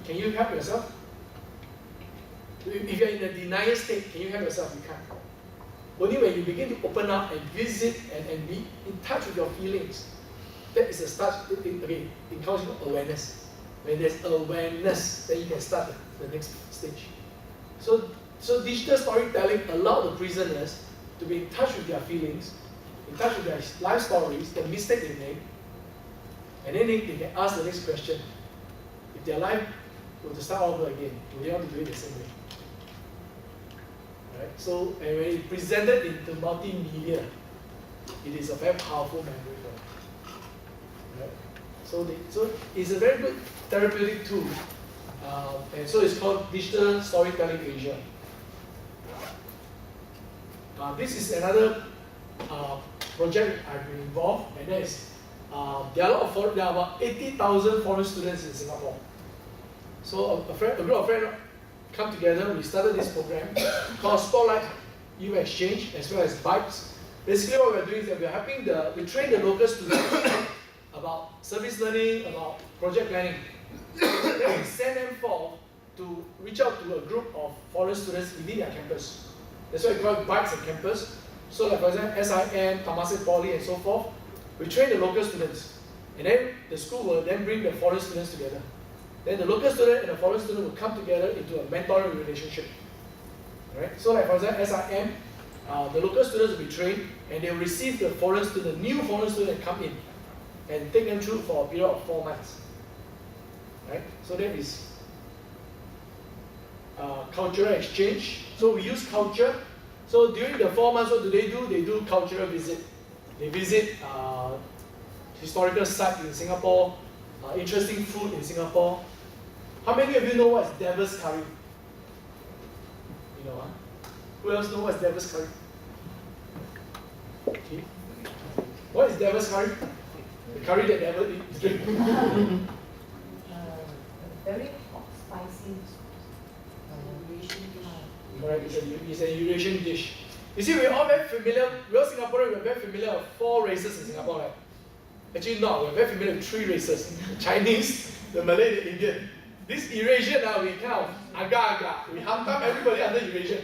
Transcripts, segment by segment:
can you help yourself? If you're in a denial state, can you help yourself? You can't. Only when you begin to open up and visit and be in touch with your feelings, that is a start. Okay, it comes with awareness. When there's awareness, then you can start the next stage. So digital storytelling allows the prisoners to be in touch with their feelings, in touch with their life stories, the mistakes they made, and then they can ask the next question. If their life were to start over again, do they want to do it the same way? Right? So, and when it's presented into multimedia, it is a very powerful memory for them. Right? So it's a very good therapeutic tool. And so it's called Digital Storytelling Asia. This is another project I've been involved, and that is there are about 80,000 foreign students in Singapore. So a group of friends come together. We started this program called Spotlight Youth Exchange as well as Vibes. Basically, what we're doing is that we're helping we train the local students about service learning, about project planning. Then we send them forth to reach out to a group of foreign students within their campus. That's why we call it Vibes on campus. So, like for example, SIM, Temasek Poly, and so forth. We train the local students, and then the school will then bring the foreign students together. Then the local student and the foreign student will come together into a mentoring relationship. Right? So, like for example, SIM, the local students will be trained, and they will receive the foreign student, new foreign student come in, and take them through for a period of 4 months. Right? So that is cultural exchange. So we use culture. So during the 4 months, what do? They do cultural visit. They visit historical sites in Singapore, interesting food in Singapore. How many of you know what is Devil's Curry? You know, who else know what is Devil's Curry? Okay. What is Devil's Curry? The curry that devil eats. Very hot, spicy Eurasian dish. Correct, it's a Eurasian dish. You see, we're all very familiar, we're Singaporeans, we're very familiar with 4 races in Singapore, right? Actually not, we're very familiar with 3 races. The Chinese, the Malay, the Indian. This Eurasian, we kind of agak-agak. We hantam everybody under Eurasian.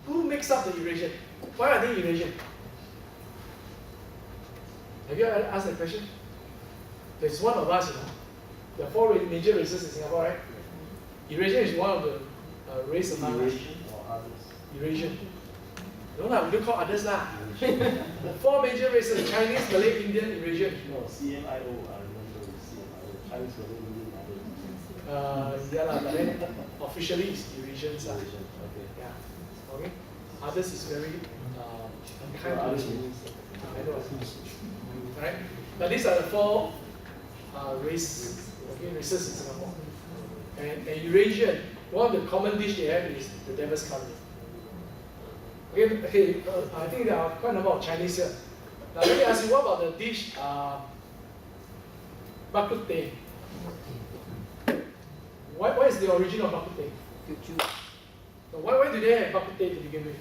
Who makes up the Eurasian? Why are they Eurasian? Have you ever asked that question? There's one of us, you know. There are 4 major races in Singapore, right? Eurasian is one of the race among us. Eurasian or others? Eurasian. No, we don't call others lah. 4 major races: Chinese, Malay, Indian, Eurasian. No, CMIO, I remember CMIO. Chinese, Malay, Indian, others. Yeah lah, but then officially it's Eurasians lah. Eurasian, okay. Yeah. Okay. Others is very unkind to us. I know. Right? But these are the 4 races in Singapore. And Eurasian, one of the common dish they have is the Devil's Curry. Okay, I think there are quite a number of Chinese here. Now let me ask you, what about the dish bak kut teh? What is the origin of bak kut teh? So why do they have bak kut teh to begin with?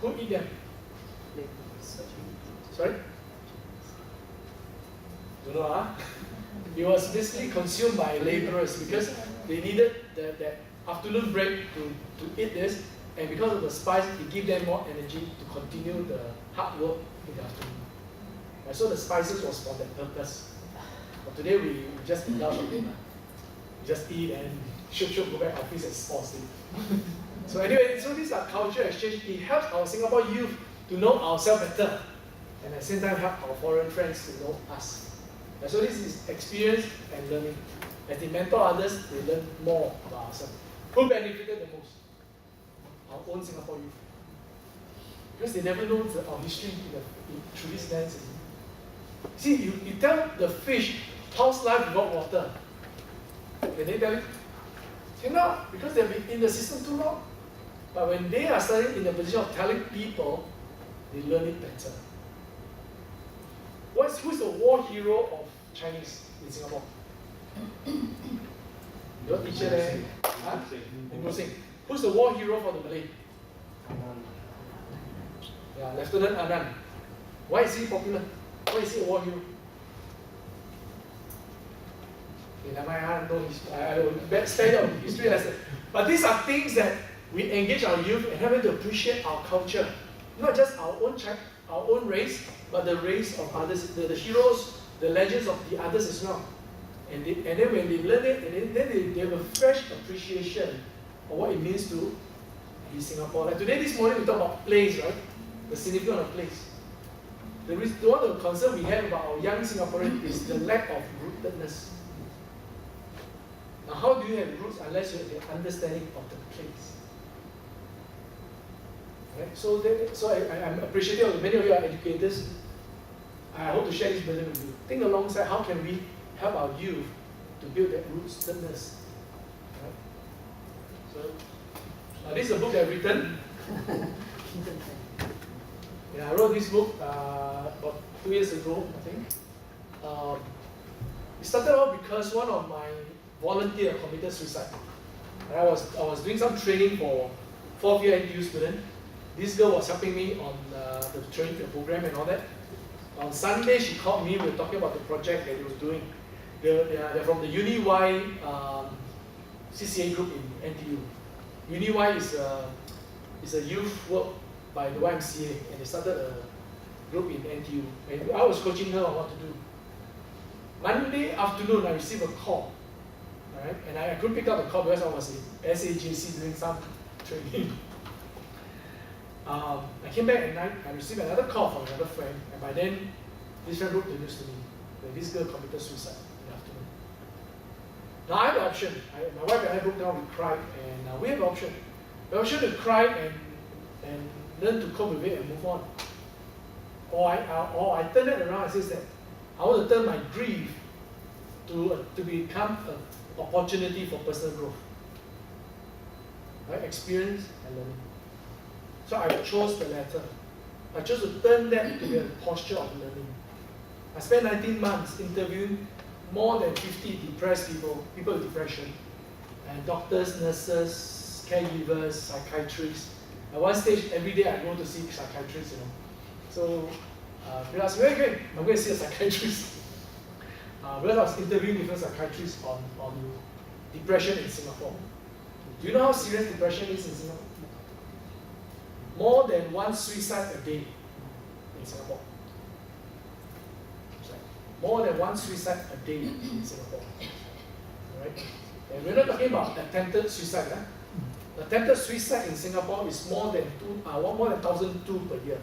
Who eat them? Sorry? Don't know, huh? It was basically consumed by laborers because they needed that afternoon break to eat this, and because of the spice, it gives them more energy to continue the hard work in the afternoon. And so the spices was for that purpose. But today we just indulge in it. We just eat and should go back office and fall asleep. So anyway, so these are cultural exchange. It helps our Singapore youth to know ourselves better, and at the same time help our foreign friends to know us. And so this is experience and learning. As they mentor others, they learn more about ourselves. Who benefited the most? Our own Singapore youth. Because they never know our history through this lens. See, you tell the fish how's life without water. Can they tell you? Cannot, because they've been in the system too long. But when they are studying in the position of telling people, they learn it better. Who's the war hero of Chinese in Singapore? Your teacher there? Huh? Chua Seng. Who's the war hero for the Malay? Yeah, Lieutenant Anand. Why is he popular? Why is he a war hero? I will stay on history lesson. But these are things that we engage our youth and help them to appreciate our culture, not just our own race, but the race of others, the heroes, the legends of the others as well. And then when they learn it, and then they have a fresh appreciation of what it means to be Singapore. Like today, this morning, we talk about place, right? The significance of place. The one of the concern we have about our young Singaporeans is the lack of rootedness. Now, how do you have roots unless you have the understanding of the place? Right? So I'm appreciative of many of you are educators. I hope to share this burden with you. Think alongside how can we help our youth to build that rootedness. Right? So this is a book that I've written. I wrote this book about 2 years ago, I think. It started off because one of my volunteers committed suicide. I was doing some training for 4th year NTU student. This girl was helping me on the training program and all that. On Sunday, she called me. We were talking about the project that he was doing. They're from the Uni-Y CCA group in NTU. Uni-Y is a youth work by the YMCA, and they started a group in NTU. And I was coaching her on what to do. Monday afternoon, I received a call. All right? And I couldn't pick up the call because I was in SAJC doing some training. I came back at night, I received another call from another friend, and by then, this friend broke the news to me that this girl committed suicide in the afternoon. Now I have an option. My wife and I broke down, we cried, and we have an option. The option to cry and learn to cope with it and move on. Or I turn it around and say that I want to turn my grief to become an opportunity for personal growth. Right? Experience and learning. So I chose the latter. I chose to turn that into a posture of learning. I spent 19 months interviewing more than 50 depressed people with depression, and doctors, nurses, caregivers, psychiatrists. At one stage, every day I go to see psychiatrists, So, they asked me, okay, I'm going to see a psychiatrist. Because I was interviewing different psychiatrists on depression in Singapore. Do you know how serious depression is in Singapore? More than one suicide a day in Singapore. More than one suicide a day in Singapore. Right? And we're not talking about attempted suicide. Attempted suicide in Singapore is more than 1,002 per year.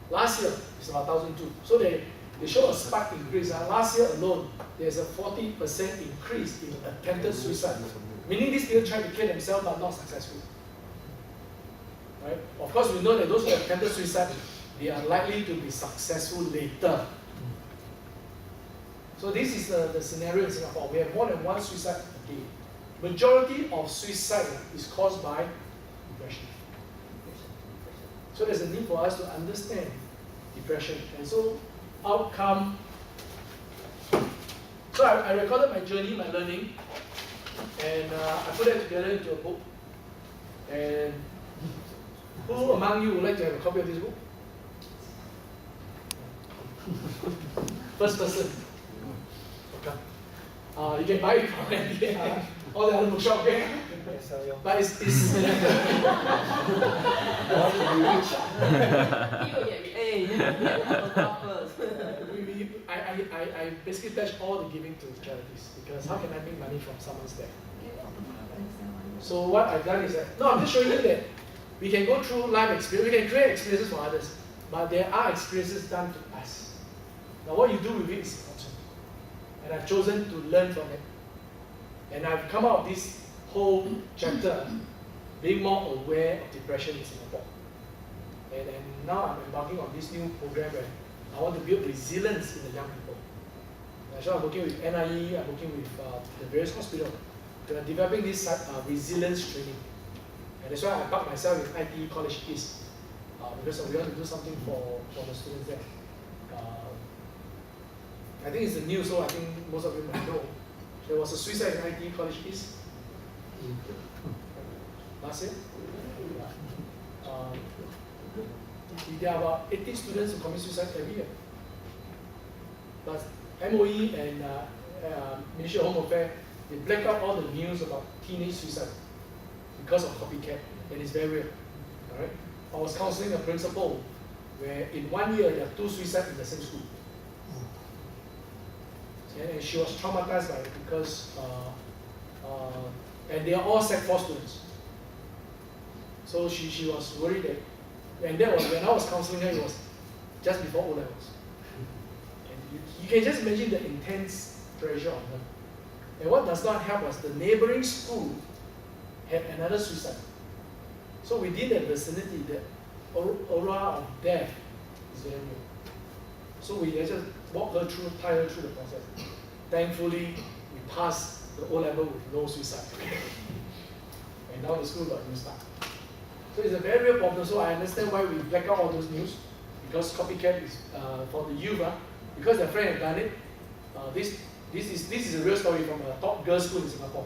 Last year, it's about 1,002. So they show a spike increase. Last year alone, there's a 40% increase in attempted suicide. Meaning these people try to kill themselves but not successful. Right? Of course, we know that those who have attempted suicide, they are likely to be successful later. So this is the scenario in Singapore. We have more than one suicide a day. Majority of suicide is caused by depression. So there's a need for us to understand depression. And so outcome. So I recorded my journey, my learning, and I put that together into a book. And who among you would like to have a copy of this book? First person. Okay. You can buy it from all the other bookshop, okay? But it's I basically pledge all the giving to charities, because how can I make money from someone's death? So what I've done is that, no, I'm just showing you that we can go through life experience, we can create experiences for others, but there are experiences done to us. Now what you do with it is important. And I've chosen to learn from it. And I've come out of this whole chapter being more aware of depression in Singapore. And now I'm embarking on this new program where I want to build resilience in the young people. So I'm working with NIE, I'm working with the various hospitals. We're developing this resilience training. And that's why I backed myself with IT College East, because we want to do something for the students there. I think it's the news, so I think most of you might know. There was a suicide in IT College East last year. There are about 80 students who commit suicide every year. But MOE and Ministry of Home Affairs, they black out all the news about teenage suicide because of copycat, and it's very real. All right? I was counseling a principal where in 1 year there are 2 suicides in the same school. And she was traumatized by it because, and they are all Sec 4 students. So she was worried that, and that was when I was counseling her, it was just before O levels. And you can just imagine the intense pressure on her. And what does not help was the neighboring school had another suicide. So within the vicinity, the aura of death is very real. So we just walk her through, tie her through the process. Thankfully, we passed the O level with no suicide. And now the school got new start. So it's a very real problem. So I understand why we black out all those news, because copycat is for the youth, because their friend had done it. This is a real story from a top girls' school in Singapore.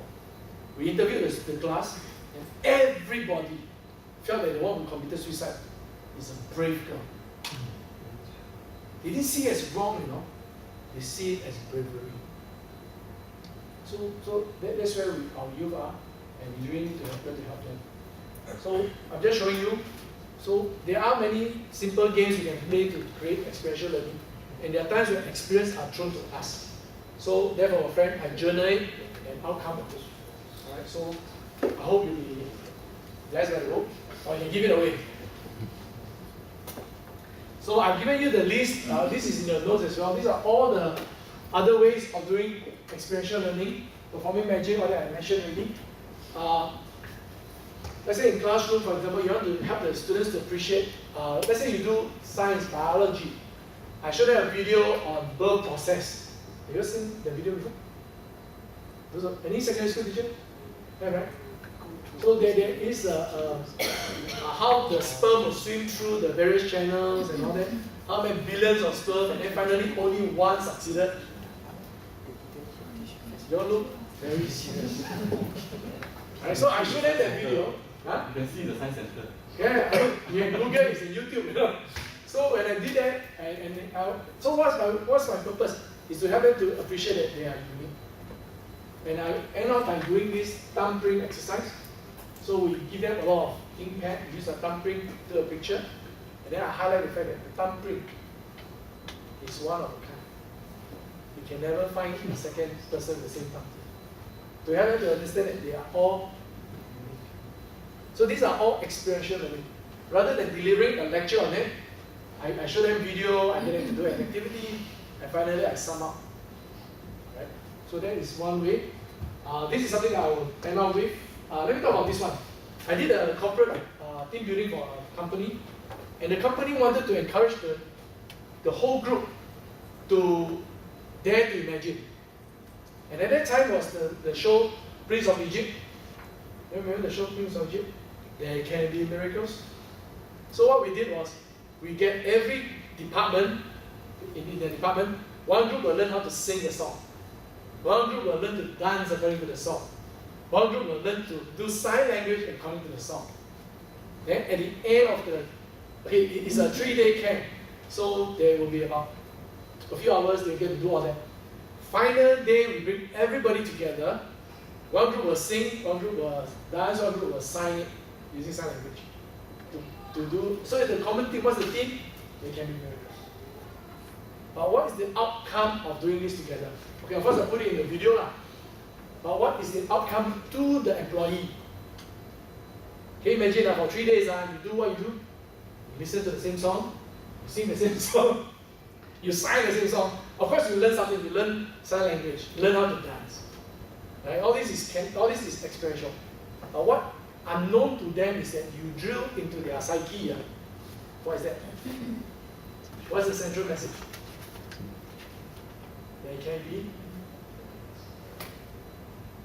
We interviewed the class, and everybody felt that the one who committed suicide is a brave girl. They didn't see it as wrong, you know. They see it as bravery. So that's where our youth are, and we really need to help them. So I'm just showing you. So there are many simple games you can play to create experiential learning, and there are times when experience are thrown to us. So therefore, a friend, I journal an outcome of this. All right. So I hope you'll be blessed by the book, or you can give it away. So I've given you the list. This is in your notes as well. These are all the other ways of doing experiential learning, performing magic, all that I mentioned already. Let's say in classroom, for example, you want to help the students to appreciate, let's say you do science, biology. I showed them a video on birth process. Have you seen the video before? Any secondary school teacher? Yeah, right? So there is how the sperm will swim through the various channels and all that. How many billions of sperm, and then finally only one succeeded. You all look very serious. Right, so I showed them that video. Huh? You can see the science center. Yeah, you can Google it, it's on YouTube. You know? So when I did that, so what's my purpose? Is to help them to appreciate that they are unique. And I end up by doing this thumbprint exercise. So we give them a lot of ink pad, use a thumbprint to a picture, and then I highlight the fact that the thumbprint is one of a kind. You can never find a second person the same thumbprint. To help them to understand that they are all unique. So these are all experiential learning. Rather than delivering a lecture on it, I show them video, I get them to do an activity, and finally I sum up. Right? So that is one way. This is something I will end on with. Let me talk about this one. I did a corporate team building for a company, and the company wanted to encourage the whole group to dare to imagine. And at that time was the show Prince of Egypt. Remember the show Prince of Egypt? There can be miracles. So what we did was, we get every department, in the department, one group will learn how to sing the song. One group will learn to dance according to the song. One group will learn to do sign language according to the song. Then at the end of it's a 3-day camp. So there will be about a few hours they get to do all that. Final day, we bring everybody together. One group will sing, one group will dance, one group will sign it using sign language. To do, so the common thing, what's the theme? They can be miracles. But what is the outcome of doing this together? Okay, of course I put it in the video lah. But what is the outcome to the employee? Can you imagine that for 3 days, you do what you do? You listen to the same song, you sing the same song, you sign the same song. Of course you learn something, you learn sign language, learn how to dance. Right? All this is experiential. But what unknown to them is that you drill into their psyche. What is that? What's the central message? There can be